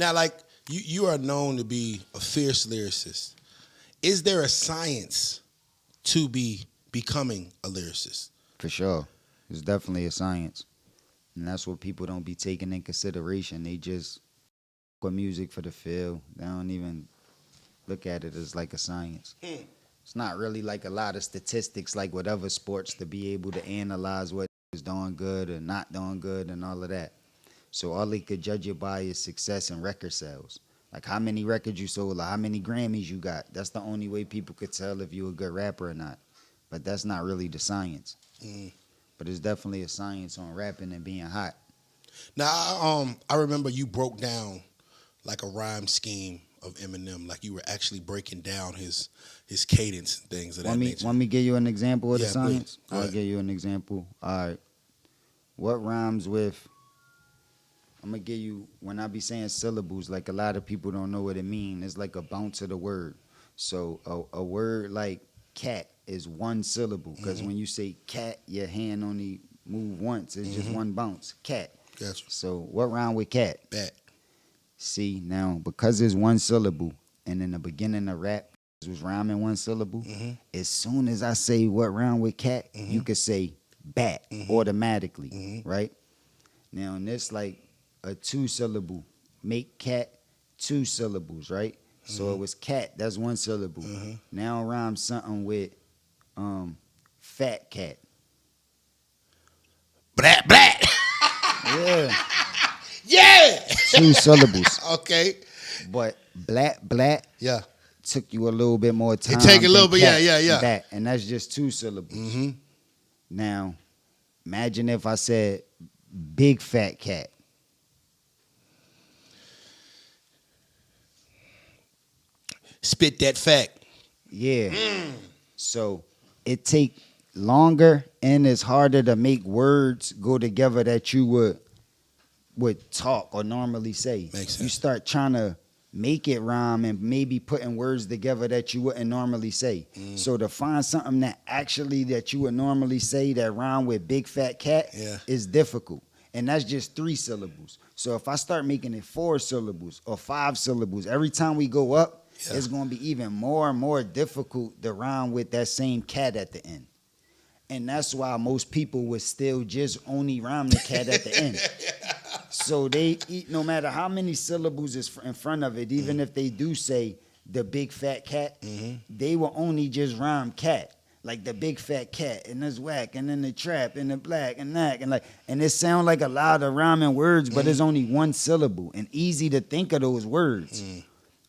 Now, like you are known to be a fierce lyricist. Is there a science to becoming a lyricist? For sure. It's definitely a science. And that's what people don't be taking in consideration. They just with music for the feel. They don't even look at it as like a science. It's not really like a lot of statistics like with other sports to be able to analyze what is doing good or not doing good and all of that. So all they could judge it by is success and record sales. Like how many records you sold or how many Grammys you got. That's the only way people could tell if you're a good rapper or not. But that's not really the science. But it's definitely a science on rapping and being hot. Now, I remember you broke down like a rhyme scheme of Eminem, like you were actually breaking down his cadence and things of that nature. Want me to give you an example of the science? Please. I'll give you an example. All right. What rhymes with, I'm going to give you, when I be saying syllables, like a lot of people don't know what it means. It's like a bounce of the word. So a word like cat is one syllable, because when you say cat, your hand only move once. It's just one bounce. Cat. Gotcha. So what rhyme with cat? Bat. See, now, because it's one syllable, and in the beginning of rap, it was rhyming one syllable, as soon as I say what rhyme with cat, you could say bat automatically, right? Now, and this like a two syllable, make cat two syllables, right? So it was cat, that's one syllable. Now rhyme something with fat cat. Blat, blat. Yeah. Yeah. Two syllables. Okay. But blat Yeah. took you a little bit more time. It take a little than bit, cat yeah. Bat, and that's just two syllables. Now, imagine if I said big fat cat. Spit that fact. Yeah. So it take longer and it's harder to make words go together that you would talk or normally say. Makes sense. You start trying to make it rhyme and maybe putting words together that you wouldn't normally say. So to find something that you would normally say that rhyme with big fat cat is difficult. And that's just 3 syllables. So if I start making it 4 syllables or 5 syllables, every time we go up, it's going to be even more and more difficult to rhyme with that same cat at the end. And that's why most people would still just only rhyme the cat at the end. So they eat, no matter how many syllables is in front of it, even if they do say the big fat cat, they will only just rhyme cat. Like the big fat cat, and this whack, and then the trap, and the black, and that, and it sound like a lot of rhyming words, but it's only one syllable, and easy to think of those words.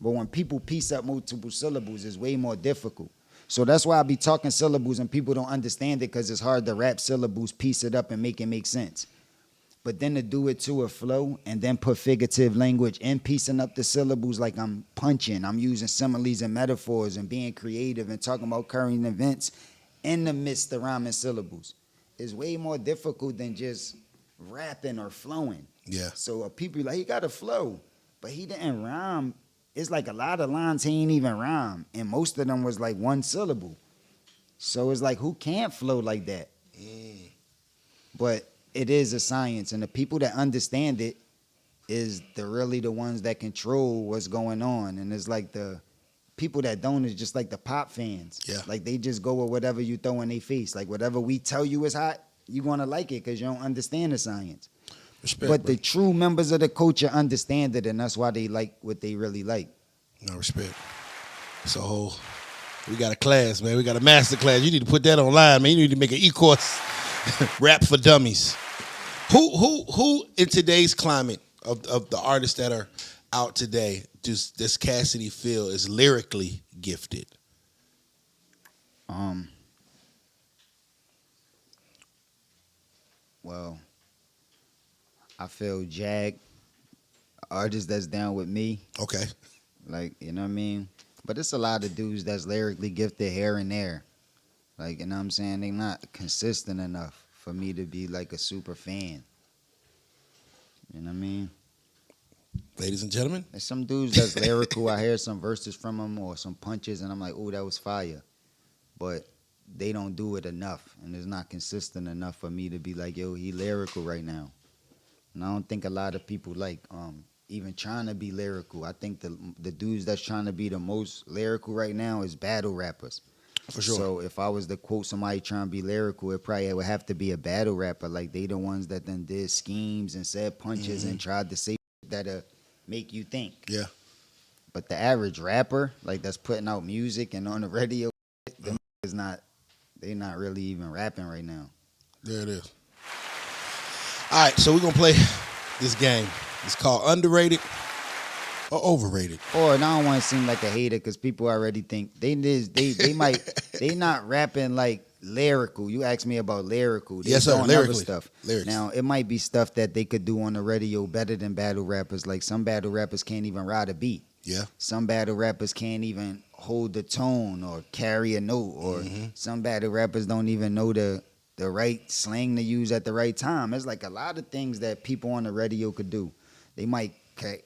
But when people piece up multiple syllables, it's way more difficult. So that's why I be talking syllables and people don't understand it because it's hard to rap syllables, piece it up, and make it make sense. But then to do it to a flow and then put figurative language and piecing up the syllables like I'm punching, I'm using similes and metaphors and being creative and talking about current events in the midst of rhyming syllables is way more difficult than just rapping or flowing. Yeah. So people like, he got a flow, but he didn't rhyme. It's like a lot of lines he ain't even rhyme, and most of them was like one syllable. So it's like, who can't flow like that? But it is a science, and the people that understand it is really the ones that control what's going on. And it's like the people that don't is just like the pop fans. Yeah. Like they just go with whatever you throw in their face. Like whatever we tell you is hot, you're gonna like it because you don't understand the science. Respect, but bro. the true members of the culture understand it, and that's why they like what they really like. No, respect. So we got a class, man. We got a master class. You need to put that online, man. You need to make an e-course, rap for dummies. Who in today's climate of the artists that are out today does Cassidy feel is lyrically gifted? Well, I feel Jag, artist that's down with me. Okay. Like, you know what I mean? But it's a lot of dudes that's lyrically gifted here and there. Like, you know what I'm saying? They not consistent enough for me to be like a super fan. You know what I mean? Ladies and gentlemen. There's some dudes that's lyrical. I hear some verses from them or some punches, and I'm like, oh, that was fire. But they don't do it enough, and it's not consistent enough for me to be like, yo, he lyrical right now. And I don't think a lot of people like even trying to be lyrical. I think the dudes that's trying to be the most lyrical right now is battle rappers. For sure. So if I was to quote somebody trying to be lyrical, it probably would have to be a battle rapper. Like they the ones that then did schemes and said punches and tried to say that'll make you think. Yeah. But the average rapper, like that's putting out music and on the radio, them is not. They not really even rapping right now. There it is. All right, so we're gonna play this game. It's called underrated or overrated. Or and I don't want to seem like a hater because people already think they not rapping like lyrical. You asked me about lyrical. They yes, sir. doing Lyrically. other stuff. Lyrics. Now it might be stuff that they could do on the radio better than battle rappers. Like some battle rappers can't even ride a beat. Yeah. Some battle rappers can't even hold the tone or carry a note. Or some battle rappers don't even know the right slang to use at the right time. It's like a lot of things that people on the radio could do. They might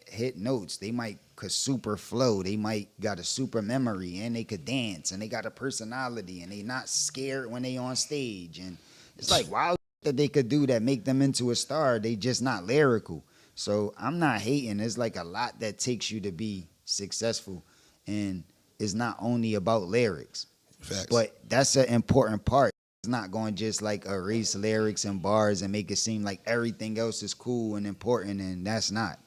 hit notes. They might could super flow. They might got a super memory, and they could dance, and they got a personality, and they not scared when they on stage. And it's like wild that they could do that make them into a star. They just not lyrical. So I'm not hating. It's like a lot that takes you to be successful, and it's not only about lyrics. Facts. But that's an important part. It's not going to just like erase lyrics and bars and make it seem like everything else is cool and important, and that's not.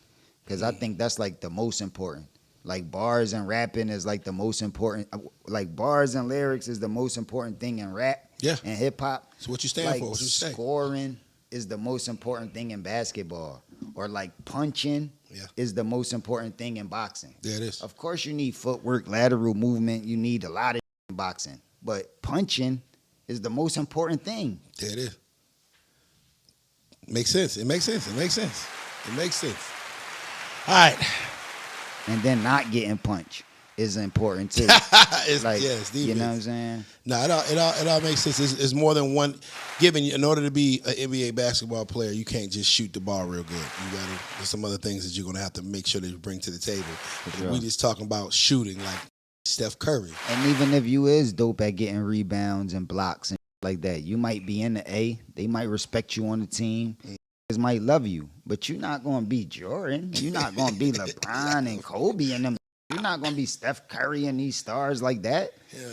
Because I think that's like the most important. Like bars and rapping is like the most important. Like bars and lyrics is the most important thing in rap and hip hop. So what you stand for? What you say? Scoring is the most important thing in basketball. Or like punching is the most important thing in boxing. There it is. Of course you need footwork, lateral movement. You need a lot of in boxing. But punching is the most important thing. There it is. Makes sense. It makes sense. It makes sense. It makes sense. All right. And then not getting punched is important too. It's like, defense. You know what I'm saying? No, it all makes sense. It's more than one. In order to be an NBA basketball player, you can't just shoot the ball real good. There's some other things that you're gonna have to make sure that you bring to the table. Sure. We just talking about shooting like Steph Curry. And even if you is dope at getting rebounds and blocks and like that, you might be in the A. They might respect you on the team. Might love you, but you're not gonna be Jordan. You're not gonna be LeBron and Kobe and them. You're not gonna be Steph Curry and these stars like that. Yeah.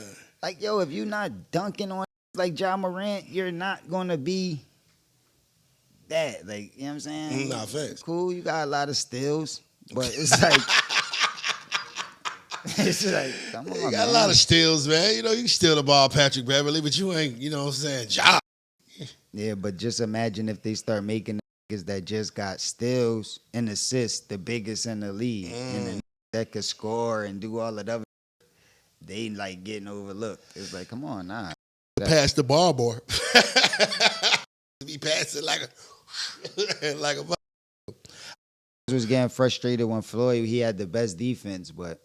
Like yo, if you're not dunking on like Ja Morant, you're not gonna be that. Like you know what I'm saying? Nah, facts. Cool, you got a lot of steals, but it's like it's like come on, you got a lot of steals, man. You know, you can steal the ball, Patrick Beverly, but you ain't. You know what I'm saying? Ja. Yeah, but just imagine if they start making niggas that just got steals and assists, the biggest in the league, and then that could score and do all of that. They like getting overlooked. It's like, come on, nah. Pass the ball more. Be passing like a. Was getting frustrated when Floyd he had the best defense, but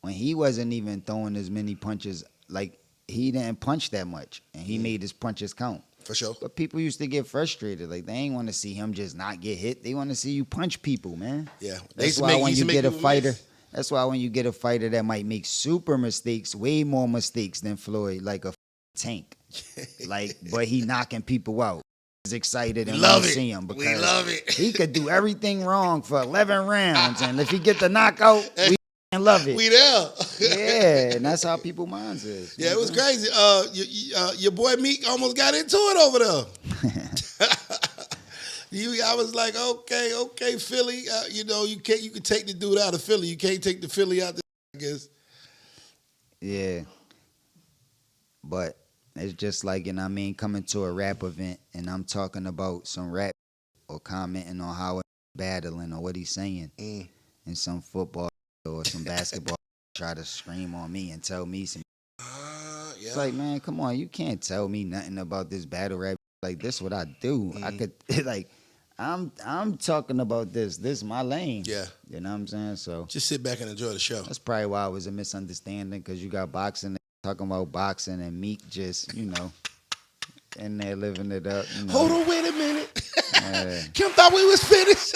when he wasn't even throwing as many punches, like he didn't punch that much, and he made his punches count. For sure. But people used to get frustrated. Like, they ain't want to see him just not get hit. They want to see you punch people, man. Yeah. That's why when you get a fighter, that's why when you get a fighter that might make super mistakes, way more mistakes than Floyd, like a tank. Like, but he knocking people out. He's excited and want to see him because we love it. He could do everything wrong for 11 rounds. And if he get the knockout, we love it. We there. Yeah, and that's how people minds is. Yeah, it was crazy. Your boy Meek almost got into it over there. I was like, okay, Philly. You can take the dude out of Philly. You can't take the Philly out. I guess. Yeah, but it's just like, coming to a rap event and I'm talking about some rap or commenting on how it's battling or what he's saying, and some football or some basketball try to scream on me and tell me some. Yeah. It's like, man, come on, you can't tell me nothing about this battle rap. Like, this what I do. I could like, I'm talking about this. This is my lane. Yeah. You know what I'm saying? So just sit back and enjoy the show. That's probably why it was a misunderstanding, because you got boxing, talking about boxing, and Meek just, in there living it up. Hold on, wait a minute. Kim thought we was finished.